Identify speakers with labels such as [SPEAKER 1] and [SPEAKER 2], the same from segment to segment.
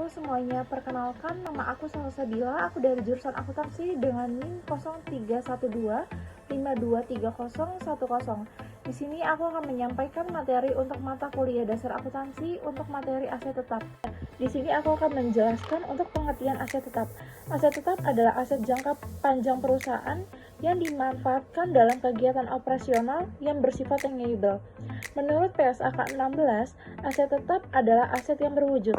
[SPEAKER 1] Halo semuanya, perkenalkan nama aku Salsabila, aku dari jurusan akuntansi dengan NIM 0312523010. Di sini aku akan menyampaikan materi untuk mata kuliah dasar akuntansi untuk materi aset tetap. Di sini aku akan menjelaskan untuk pengertian aset tetap. Aset tetap adalah aset jangka panjang perusahaan yang dimanfaatkan dalam kegiatan operasional yang bersifat tangible. Menurut PSAK 16, aset tetap adalah aset yang berwujud.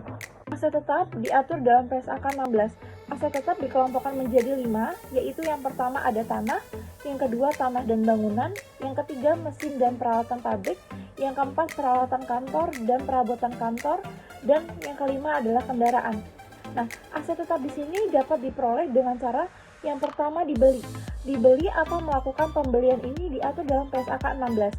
[SPEAKER 1] Aset tetap diatur dalam PSAK 16. Aset tetap dikelompokkan menjadi 5, yaitu yang pertama ada tanah, yang kedua tanah dan bangunan, yang ketiga mesin dan peralatan pabrik, yang keempat peralatan kantor dan perabotan kantor, dan yang kelima adalah kendaraan. Nah, aset tetap di sini dapat diperoleh dengan cara yang pertama dibeli. Dibeli atau melakukan pembelian ini diatur dalam PSAK 16.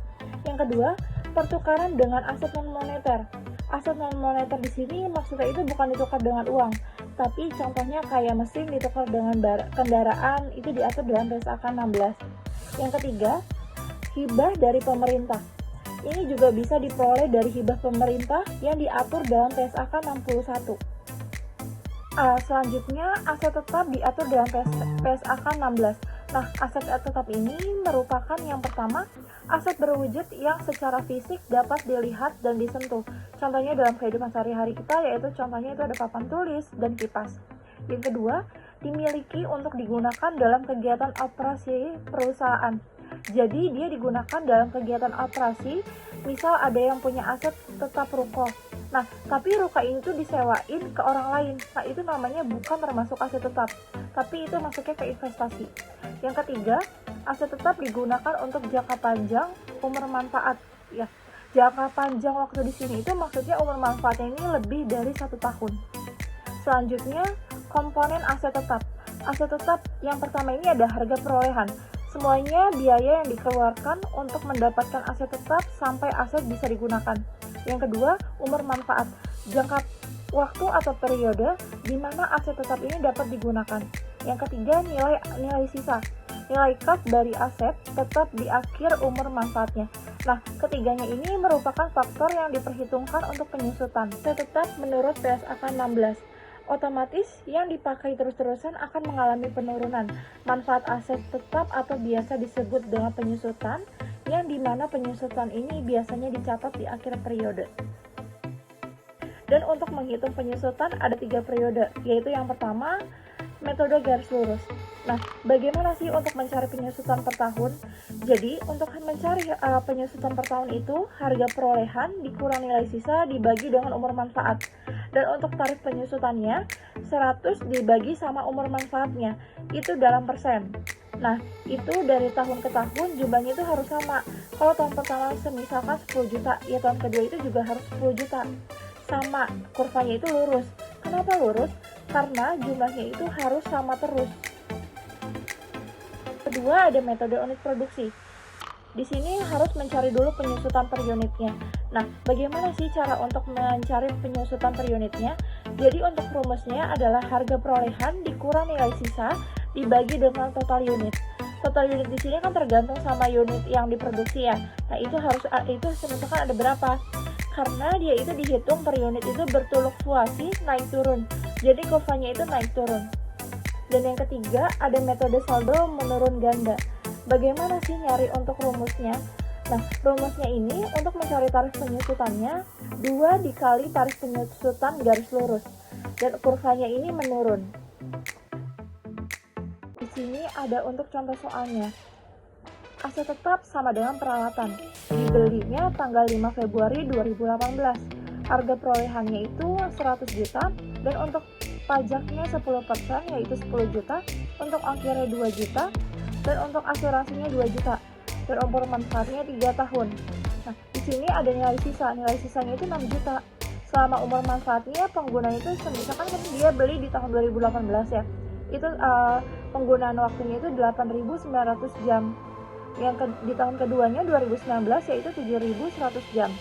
[SPEAKER 1] Yang kedua, pertukaran dengan aset non-moneter. Aset non-moneter di sini maksudnya itu bukan ditukar dengan uang, tapi contohnya kayak mesin ditukar dengan kendaraan, itu diatur dalam PSAK 16. Yang ketiga, hibah dari pemerintah. Ini juga bisa diperoleh dari hibah pemerintah yang diatur dalam PSAK 61. Selanjutnya, aset tetap diatur dalam PSAK 16. Nah, aset tetap ini merupakan yang pertama, aset berwujud yang secara fisik dapat dilihat dan disentuh. Contohnya dalam kehidupan sehari-hari kita, yaitu contohnya itu ada papan tulis dan kipas. Yang kedua, dimiliki untuk digunakan dalam kegiatan operasi perusahaan. Jadi, dia digunakan dalam kegiatan operasi, misal ada yang punya aset tetap ruko. Nah, tapi ruko ini tuh disewain ke orang lain. Nah, itu namanya bukan termasuk aset tetap, tapi itu masuknya ke investasi. Yang ketiga, aset tetap digunakan untuk jangka panjang umur manfaat. Ya, jangka panjang waktu di sini itu maksudnya umur manfaatnya ini lebih dari 1 tahun. Selanjutnya, komponen aset tetap. Aset tetap yang pertama ini ada harga perolehan. Semuanya biaya yang dikeluarkan untuk mendapatkan aset tetap sampai aset bisa digunakan. Yang kedua, umur manfaat. Jangka waktu atau periode di mana aset tetap ini dapat digunakan. Yang ketiga, nilai sisa. Nilai kas dari aset tetap di akhir umur manfaatnya. Nah, ketiganya ini merupakan faktor yang diperhitungkan untuk penyusutan. Aset tetap menurut PSAK 16. Otomatis yang dipakai terus-terusan akan mengalami penurunan. Manfaat aset tetap atau biasa disebut dengan penyusutan, yang dimana penyusutan ini biasanya dicatat di akhir periode. Dan untuk menghitung penyusutan ada 3 periode, yaitu yang pertama, metode garis lurus. Nah, bagaimana sih untuk mencari penyusutan per tahun? Jadi, untuk mencari penyusutan per tahun itu, harga perolehan dikurang nilai sisa dibagi dengan umur manfaat. Dan untuk tarif penyusutannya, 100 dibagi sama umur manfaatnya, itu dalam persen. Nah, itu dari tahun ke tahun jumlahnya itu harus sama. Kalau tahun pertama misalkan 10 juta, ya tahun kedua itu juga harus 10 juta. Sama, kurvanya itu lurus. Kenapa lurus? Karena jumlahnya itu harus sama terus. Kedua, ada metode unit produksi. Di sini harus mencari dulu penyusutan per unitnya. Nah, bagaimana sih cara untuk mencari penyusutan per unitnya? Jadi untuk rumusnya adalah harga perolehan dikurang nilai sisa dibagi dengan total unit. Total unit di sini kan tergantung sama unit yang diproduksi ya. Nah, itu misalkan ada berapa? Karena dia itu dihitung per unit itu berfluktuasi naik turun. Jadi kurvanya itu naik turun. Dan yang ketiga, ada metode saldo menurun ganda. Bagaimana sih nyari untuk rumusnya? Nah, rumusnya ini untuk mencari tarif penyusutannya 2 dikali tarif penyusutan garis lurus. Dan kurvanya ini menurun. Di sini ada untuk contoh soalnya. Aset tetap sama dengan peralatan. Dibelinya tanggal 5 Februari 2018. Harga perolehannya itu 100 juta dan untuk pajaknya 10% yaitu 10 juta, untuk ongkirnya 2 juta, dan untuk asuransinya 2 juta, dan umur manfaatnya 3 tahun. Nah, di sini ada nilai sisa. Nilai sisanya itu 6 juta. Selama umur manfaatnya pengguna itu misalkan dia beli di tahun 2018 ya. Itu penggunaan waktunya itu 8.900 jam. Di tahun keduanya 2019 yaitu 7.100 jam.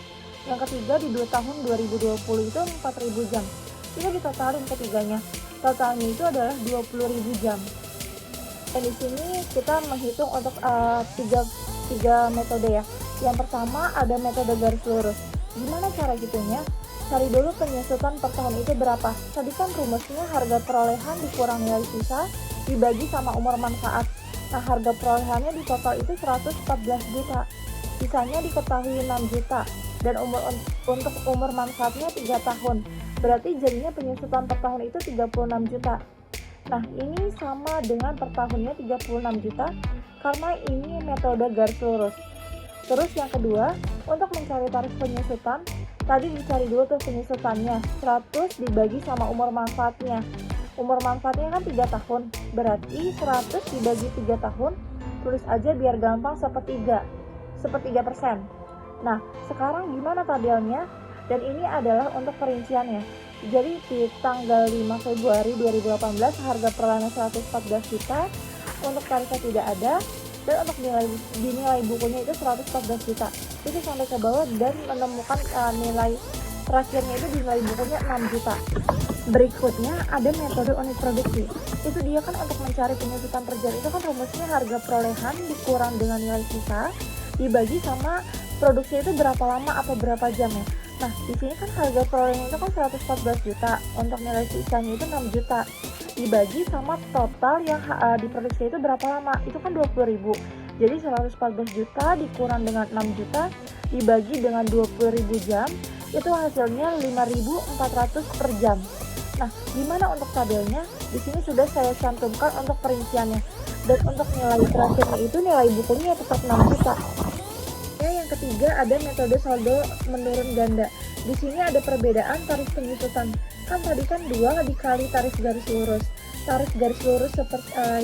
[SPEAKER 1] Yang ketiga di 2 tahun 2020 itu 4.000 jam. Kita ditotalin ketiganya. Totalnya itu adalah 20.000 jam. Dan di sini kita menghitung untuk tiga metode ya. Yang pertama ada metode garis lurus. Gimana cara hitungnya? Cari dulu penyusutan per tahun itu berapa. Tadi kan rumusnya harga perolehan dikurang nilai sisa dibagi sama umur manfaat. Nah, harga perolehannya di total itu 114 juta. Sisanya diketahui 6 juta dan untuk umur manfaatnya 3 tahun. Berarti jadinya penyusutan per tahun itu 36 juta. Nah, ini sama dengan per tahunnya 36 juta karena ini metode garis lurus. Terus yang kedua, untuk mencari tarif penyusutan, tadi dicari dulu tuh penyusutannya, 100 dibagi sama umur manfaatnya. Umur manfaatnya kan 3 tahun, berarti 100 dibagi 3 tahun, tulis aja biar gampang sepertiga persen. Nah, sekarang gimana tabelnya? Dan ini adalah untuk perinciannya. Jadi di tanggal 5 Februari 2018 harga perolehan 114 juta, untuk tarifnya tidak ada, dan untuk nilai bukunya itu 114 juta. Itu sampai ke bawah dan menemukan nilai terakhirnya itu di nilai bukunya 6 juta. Berikutnya ada metode unit produksi. Itu dia kan untuk mencari penyusutan per jam itu kan rumusnya harga perolehan dikurang dengan nilai sisa dibagi sama produksi itu berapa lama atau berapa jam ya. Nah, di sini kan harga perolehan itu kan 114 juta, untuk nilai sisanya itu 6 juta. Dibagi sama total yang diproduksi itu berapa lama, itu kan 20.000. Jadi 114 juta dikurang dengan 6 juta dibagi dengan 20.000 jam, itu hasilnya 5.400 per jam. Nah, gimana untuk tabelnya? Di sini sudah saya cantumkan untuk perinciannya. Dan untuk nilai terakhirnya itu nilai bukunya tetap 6 juta. Yang ketiga ada metode saldo menurun ganda. Di sini ada perbedaan tarif penyusutan. Kan tadi kan 2 dikali tarif garis lurus. Tarif garis lurus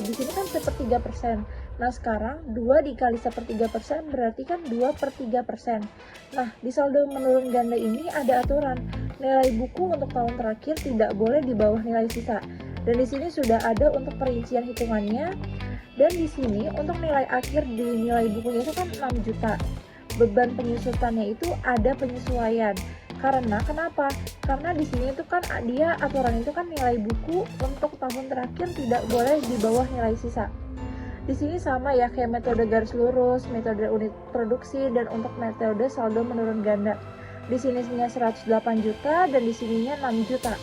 [SPEAKER 1] di sini kan 1/3%. Nah, sekarang 2 dikali 1/3% berarti kan 2/3%. Nah, di saldo menurun ganda ini ada aturan. Nilai buku untuk tahun terakhir tidak boleh di bawah nilai sisa. Dan di sini sudah ada untuk perincian hitungannya. Dan di sini untuk nilai akhir di nilai bukunya itu kan 6 juta. Beban penyusutannya itu ada penyesuaian. Karena kenapa? Karena di sini itu kan dia aturan itu kan nilai buku untuk tahun terakhir tidak boleh di bawah nilai sisa. Di sini sama ya kayak metode garis lurus, metode unit produksi, dan untuk metode saldo menurun ganda. Di sininya 108 juta dan di sininya 6 juta.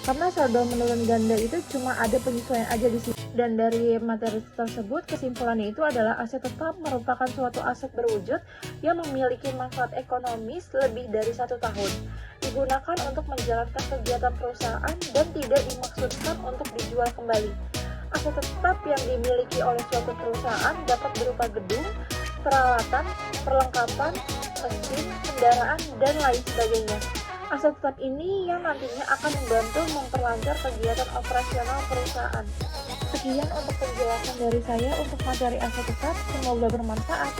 [SPEAKER 1] Karena saldo menurun ganda itu cuma ada penyesuaian aja di sini. Dan dari materi tersebut kesimpulannya itu adalah aset tetap merupakan suatu aset berwujud yang memiliki manfaat ekonomis lebih dari 1 tahun. Digunakan untuk menjalankan kegiatan perusahaan dan tidak dimaksudkan untuk dijual kembali. Aset tetap yang dimiliki oleh suatu perusahaan dapat berupa gedung, peralatan, perlengkapan, mesin, kendaraan, dan lain sebagainya. Aset tetap ini yang nantinya akan membantu memperlancar kegiatan operasional perusahaan. Sekian untuk penjelasan dari saya untuk materi aset tetap, semoga bermanfaat.